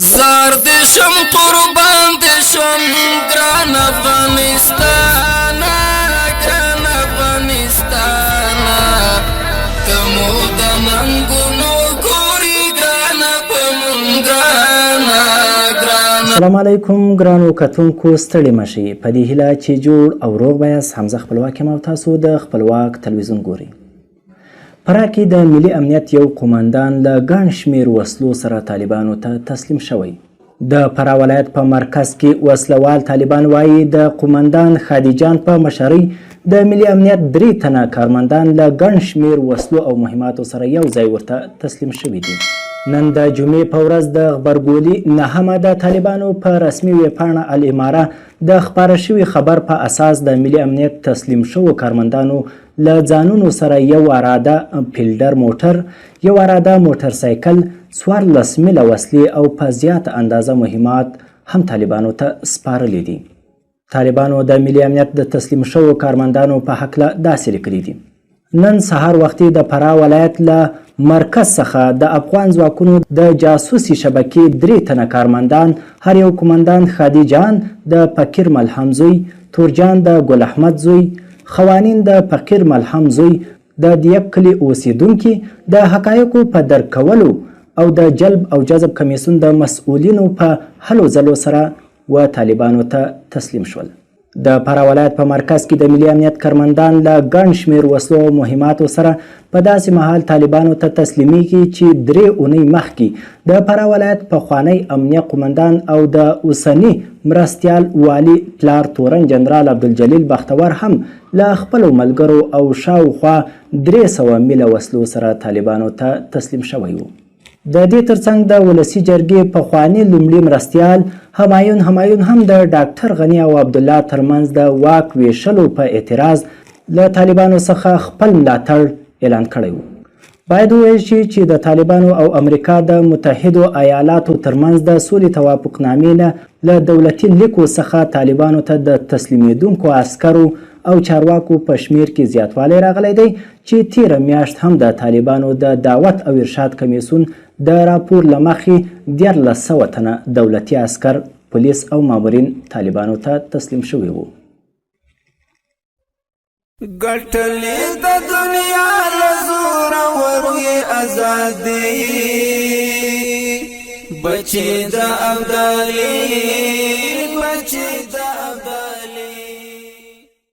زار دې شم قربان دې شم ګران افغانستان ګران افغانستان تمو د ننګونو ګوري ګران پمنګان السلام علیکم ګرانو کتونکو ستړي مشي په دې هیله چې جوړ او روغ بیاست. حمزه خپلواک یم او تاسو د خپلواک تلویزیون ګورئ. فراه کې د ملي امنیت یو قومندان له ګڼ شمېر وسلو سره طالبانو ته تسلیم شوی. د فراه ولایت په مرکز کې وسلوال طالبان وایي د قومندان خادیجان په مشرۍ د ملي امنیت 3 تنه کارمندان له ګڼ شمېر وسلو او مهماتو سره یو ځای ورته تسلیم شوي دي. نن د جمعې په ورځ د غبرګولي 9مه د طالبانو په رسمي ویبپاڼه الاماره د خپاره شوي خبر په اساس د ملي امنیت تسلیم شوو کارمندانو له ځانونو سره یو اراده فیلډر موټر، یو اراده موټرسایکل، 14 میله وسلې او په زیاته اندازه مهمات هم طالبانو ته سپارلي دي. طالبانو د ملي امنیت د تسلیم شوو کارمندانو په هکله داسې لیکلي دي: نن سهار وختي د فراه ولایت له مرکز څخه د افغان ځواکونو د جاسوسي شبکې 3 تنه کارمندان، هر یو قومندان خادیجان د فقیر ملهم زوی، تورجان د ګل احمد زوی، خوانین د فقیر ملهم زوی، د دیب کلي اوسیدونکي د حقایقو په درک کولو او د جلب او جذب کمیسیون د مسؤلینو په هلو ځلو سره و طالبانو ته تسلیم شول. د فراه ولایت په مرکز کې د ملي امنیت کارمندان له ګڼ شمېر وسلو او مهماتو سره په داسې مهال طالبانو ته تسلیمیږي چې 3 اونۍ مخکې د فراه ولایت پخوانی امنیه قومندان او د اوسني مرستیال والي پلار تورن جنرال عبدالجلیل بختور هم له خپلو ملګرو او شاوخوا 300 میله وسلو سره طالبانو ته تسلیم شوی و. د دې ترڅنګ د ولسي جرګې پخوانی لومړي مرستیال همایون هم د ډاکټر غني او عبدالله ترمنځ د واک ویشلو په اعتراض له طالبانو څخه خپل ملاتړ اعلان کړی و. باید وویل شي چې د طالبانو او امریکا د متحدو ایالاتو ترمنځ د سولې توافقنامې نه له دولتي لیکو څخه طالبانو ته د تسلیمېدونکو عسکرو او چارواکو په شمیر کې زیاتوالی راغلی دی چې تیره میاشت هم د طالبانو د دعوت او ارشاد کمیسیون د راپور له مخې 1400 تنه دولتي عسکر، پولیس او مامورین طالبانو ته تسلیم شوي وو. ګټلې د دنیا له زوره ورې ازادي بچې د ابدالي بچې